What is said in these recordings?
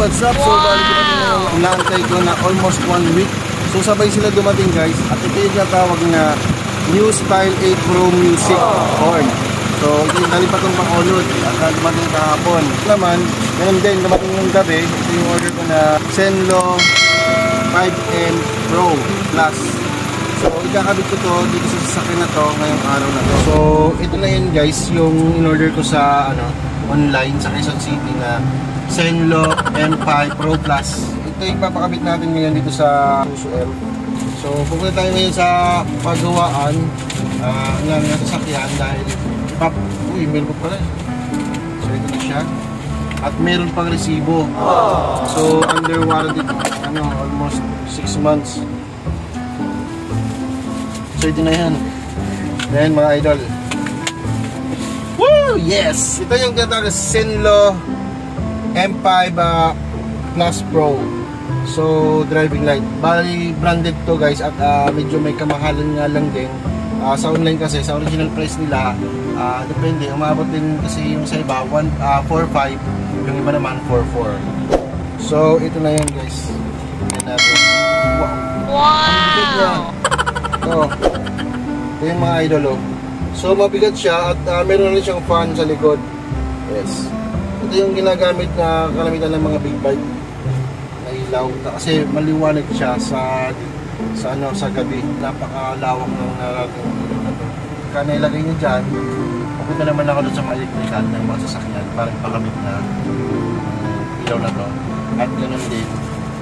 what's up? So, balik ko natin yung inaantay ko na almost 1 week. So, sabay sila dumating guys. At ito yung natawag na New Style 8 Pro Music horn. So, ito yung dali pa itong Bacolod. At dumating kahapon. Naman, ganun din, dumating ng gabi. Ito yung order ko na Zenlo 5M Pro Plus. So, ikakabit ko to dito sa sasakyan na to ngayong araw na to. So, ito na yun guys, yung in-order ko sa online sa Quezon City na Zenlo M5 Pro Plus. Ito yung papakabit natin ngayon dito sa Usuel. So, pupunta tayo ngayon sa pagawaan ng sasakyan dahil uy, meron pa pala. So, ito na siya. At meron pang resibo. So, under warranty almost 6 months. So, ito na yan. Then, mga idol. Woo! Yes! Ito yung tinatawag na Zenlo M5 Plus Pro. So, driving light. Bali, branded to guys. At medyo may kamahalan nga lang din. Sa online kasi, sa original price nila, depende. Umabot din kasi yung sa iba, 4.5. Yung iba naman, 4.4. So, ito na yan guys. Tignan natin. Wow! Ito yung mga idol. So, mabigat siya at meron rin siyang fan sa likod. Yes. Ito yung ginagamit na kalamitan ng mga big bike na ilaw. Kasi maliwanag siya sa gabi. Napakalawak ng narating ilaw na ito. Kaya nailagay niyo dyan, pupunta naman ako doon sa mga electrical ng mga sasakyan para ipakamit na ilaw na to. At ganoon din,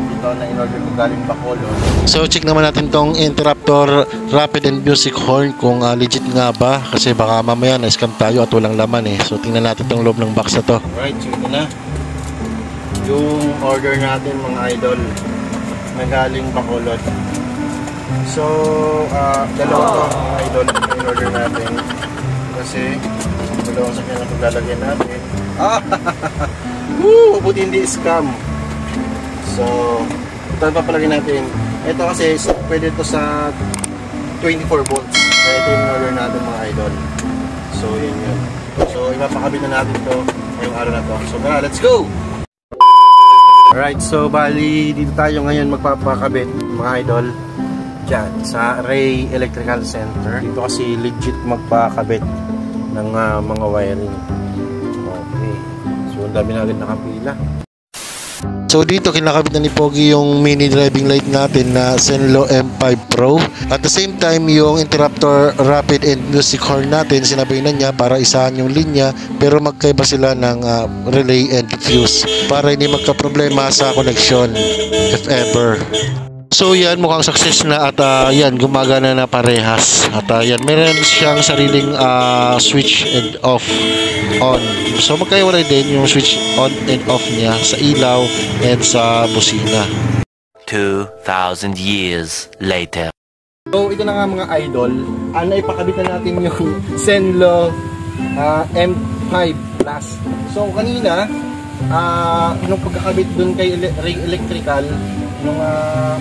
ito na in-order ko galing Bacolod. So check naman natin tong interruptor rapid and music horn kung legit nga ba, kasi baka mamaya na-scam tayo at walang laman eh. So tingnan natin tong loob ng box na to. Alright, so ito na yung order natin mga idol na galing Bacolod. So dalawa to mga idol na in-order natin kasi dalawang sakyan na paglalagyan natin. Buti hindi scam. So, ito ang papalagay natin. Ito kasi, pwede ito sa 24 volts. Kaya ito yung order natin mga idol. So, yun yun. So, ipapakabit na natin ito ngayong araw na to. So, let's go! Alright, so, bali, dito tayo ngayon magpapakabit mga idol. Diyan, sa Ray Electrical Center. Dito kasi legit magpakabit ng mga wiring. Okay. So, ang dami na agad nakapila. So dito kinakabit na ni Pogi yung mini driving light natin na Zenlo M5 Pro. At the same time yung interruptor rapid and music horn natin, sinabay na niya para isahan yung linya pero magkaiba sila ng relay and fuse para hindi magka-problema sa connection if ever. So yan, mukhang success na at yan, gumagana na parehas. At yan, meron siyang sariling switch and off on. So magkaiwalay din yung switch on and off niya sa ilaw and sa busina. 2,000 years later. So ito na nga mga idol, naipakabit na natin yung Zenlo M5 Plus. So kanina, nung pagkakabit dun kay Ray Electrical, yung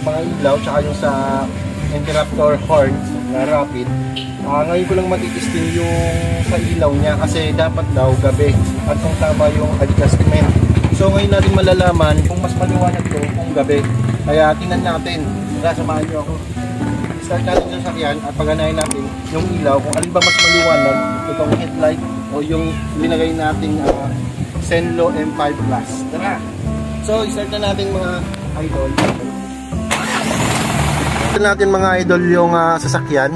mga ilaw tsaka yung sa interruptor horn na rapid, ngayon ko lang matitesting yung sa ilaw niya kasi dapat daw gabi at kung tama yung adjustment. So ngayon natin malalaman kung mas maliwanag to kung gabi. Kaya tingnan natin. Samahan nyo ako. Start natin yung sakyan at paganahin natin yung ilaw kung alin ba mas maliwanag, itong headlight o yung linagay nating Zenlo M5 Plus. Tara! So start na natin mga idol. Ito natin mga idol yung sasakyan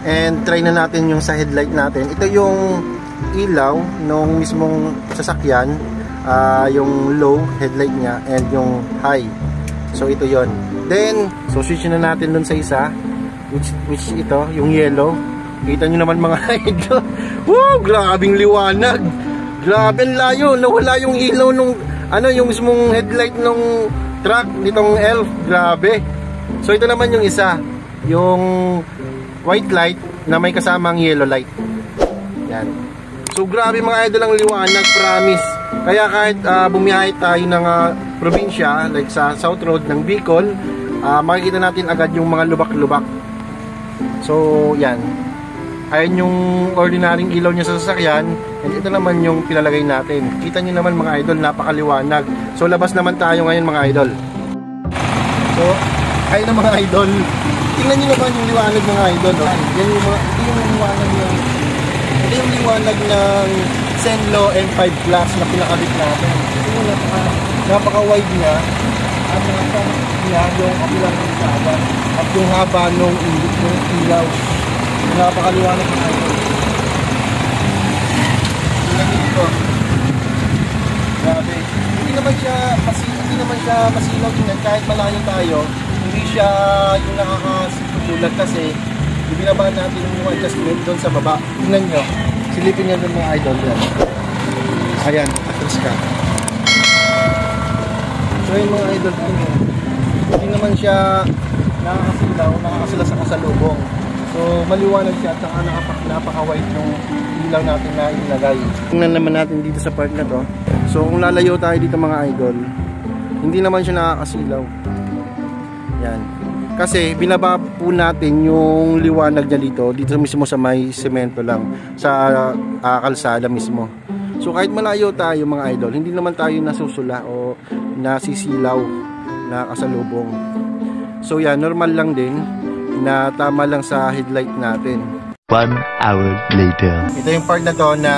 and try na natin yung sa headlight natin. Ito yung ilaw nung mismong sasakyan, yung low headlight niya and yung high. So ito yon. Then so switch na natin dun sa isa which ito yung yellow. Kita nyo naman mga idol. Woo! Grabing liwanag. Grabe ang layo. Nawala yung ilaw nung yung mismong headlight nung truck nitong Elf. Grabe. So ito naman yung isa, yung white light na may kasamang yellow light. Yan. So grabe mga idol ang liwanag, promise. Kaya kahit bumiyahe tayo ng probinsya like sa South Road ng Bicol, makikita natin agad yung mga lubak-lubak. So yan. Ayan yung ordinaryong ilaw niya sa sasakyan. And ito naman yung pinalagay natin. Kita nyo naman mga idol, napakaliwanag. So labas naman tayo ngayon mga idol. So, ayun na mga idol. Tingnan nyo naman yung liwanag mga idol. Oh. Yan yung liwanag ng ito yung liwanag ng Zenlo M5 Plus na pinakabit natin. Ito yung napaka-wide niya. At niya yung kapilang kaagad. At yung haba nung ilaw. Napakaliwanag ng idol. Tingnan nyo dito. Grabe. Hindi naman siya masilaw tingnan kahit malayo tayo. Hindi siya yung nakakasulat kasi ibinaba natin yung white casket doon sa baba. Tingnan nyo. Silipin nyo doon mga idol. Ayan, atras ka. So yung mga idol tingnan. Hindi naman siya nakakasila sa kasalubong. So maliwanag siya at saka napaka-white yung ilaw natin na ilagay. Tingnan naman natin dito sa part na to. So kung lalayo tayo dito mga idol, hindi naman siya nakakasilaw. Yan. Kasi binaba po natin yung liwanag niya dito mismo sa may semento lang, sa kalsada mismo. So kahit malayo tayo mga idol, hindi naman tayo nasusula o nasisilaw na kasalubong. So yan, normal lang din na tama lang sa headlight natin. 1 hour later. Ito yung part na to na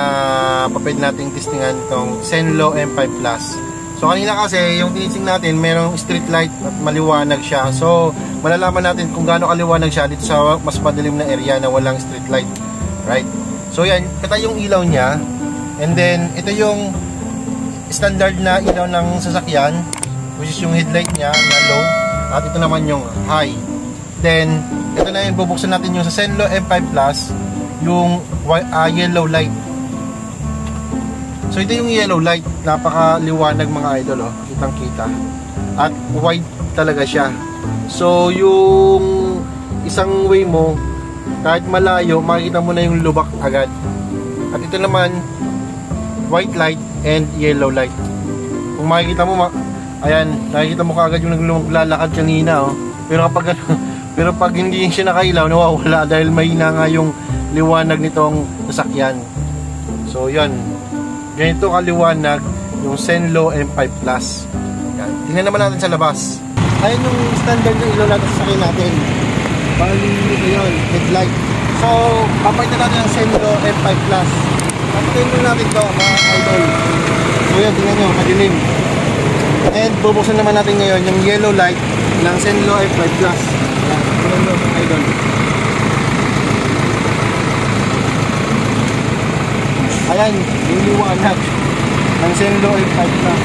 paped nating testingan itong Zenlo M5 Plus. So kanina kasi yung tinising natin merong street light at maliwanag siya. So malalaman natin kung gaano kaliwanag siya dito sa mas madilim na area na walang street light. Right? So yan, ito yung ilaw niya. And then ito yung standard na ilaw ng sasakyan, which is yung headlight niya na low. At ito naman yung high. Then ito na yung bubuksan natin yung sa Zenlo M5 Plus, yung yellow light. So ito yung yellow light, napakaliwanag mga idol, oh. Kitang kita. At white talaga siya. So yung isang way mo, kahit malayo, makikita mo na yung lubak agad. At ito naman, white light and yellow light. Kung makikita mo, ayan, nakikita mo kaagad yung naglalakad kanina, oh. Pero pag hindi siya nakailaw, nawawala dahil mahina nga yung liwanag nitong sasakyan. So yan, ganito kaliwanag yung Zenlo M5 Plus. Yan. Tingnan naman natin sa labas. Ayan yung standard na ilaw natin sa sasakyan natin. Bali ito yun, headlight. So papalitan natin ang Zenlo M5 Plus. Papalitan mo natin ito mga idol. So yan, tingnan nyo, madilim. And bubuksan naman natin ngayon yung yellow light ng Zenlo M5 Plus. Yan, tingnan nyo mga idol. Ayan, yung liwanag ng Zenlo M5 Plus.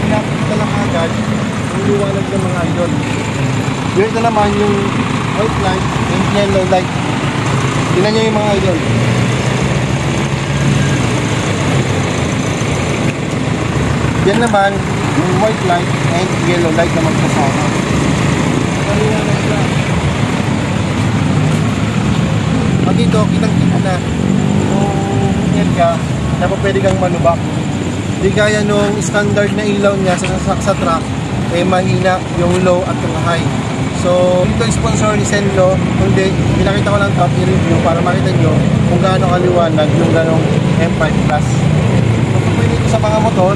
Nakikita lang agad yung liwanag ng mga idol. Ito naman yung white light and yellow light. Tingnan nyo yung mga idol. Yan naman yung white light and yellow light na magkasama. Maliwanag na. Pag dito, kitang-kita na yung area na pwede kang malubak. Di kaya nung standard na ilaw niya sa truck, eh mahina yung low at yung high. So, ito yung sponsor ni Zenlo. Kundi, pinakita ko lang top i-review para makita nyo kung gaano kaliwanag yung ganong M5 Plus. So, pwede ito sa mga motor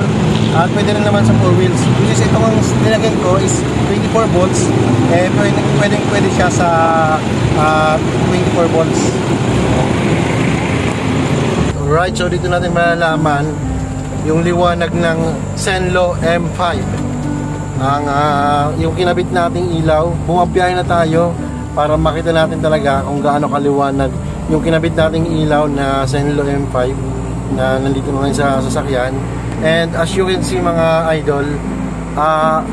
at pwede rin naman sa 4 wheels. Kasi ito ang nilagyan ko is 24 volts. Eh, pwede siya sa 24 volts. Alright, so dito natin malalaman yung liwanag ng Zenlo M5. Yung kinabit nating ilaw, bumabiyahe na tayo para makita natin talaga kung gaano kaliwanag yung kinabit nating ilaw na Zenlo M5 na nandito ngayon sa sasakyan. And as you can see mga idol,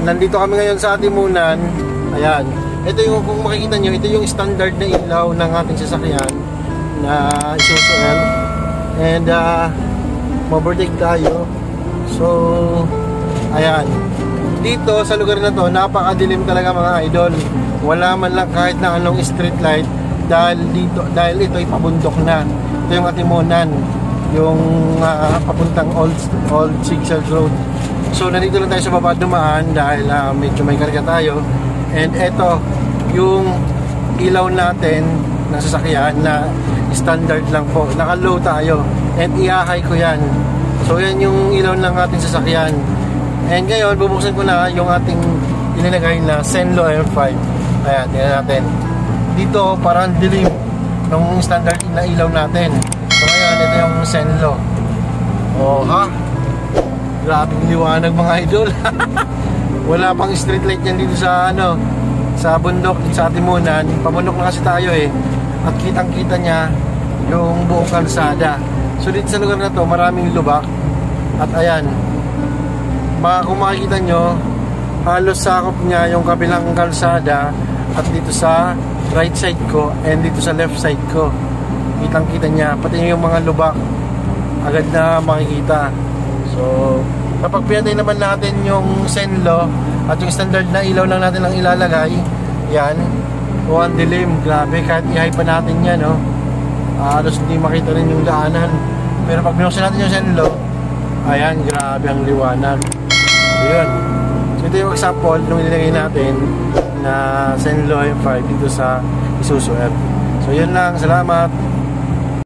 nandito kami ngayon sa Atimunan. Ayan, ito yung, kung makikita nyo, ito yung standard na ilaw ng ating sasakyan na Isuzu L. And mabordig tayo. So ayan, dito sa lugar na to napakadilim talaga mga idol. Wala man lang kahit na anong street light dahil ito ay pabundok na. Ito yung Atimunan, yung papuntang Old Sigsel Road. So nandito lang tayo sa baba dumaan dahil medyo may karga tayo. And ito yung ilaw natin ng sasakyan na standard lang po. Naka-low tayo. And i-high ko yan. So yan yung ilaw ng ating sasakyan. And ngayon, bubuksan ko na yung ating ilinagay na Zenlo M5. Ayan, tingnan natin. Dito, parang dilim ng standard na ilaw natin. So ngayon, ito yung Zenlo. Oh, ha? Grabing liwanag mga idol. Wala pang street light yan dito sa sa bundok, sa Atimunan. Pabundok na kasi tayo eh. At kitang-kita niya yung buong kalsada. So dito sa lugar na to, maraming lubak. At ayan, kung makikita nyo, halos sakop niya yung kabilang kalsada. At dito sa right side ko and dito sa left side ko, kitang-kita niya. Pati yung mga lubak, agad na makikita. So kapag pinatay naman natin yung Zenlo at yung standard na ilaw lang natin ang ilalagay, yan, ang dilim, grabe, kahit i-high pa natin yan, no? Halos hindi makita rin yung daanan. Pero pag binuksan natin yung Zenlo, ayan, grabe ang liwanag. So yun, so ito yung example nung nilagay natin na Zenlo M5 dito sa Isuzu F. So yun lang, salamat.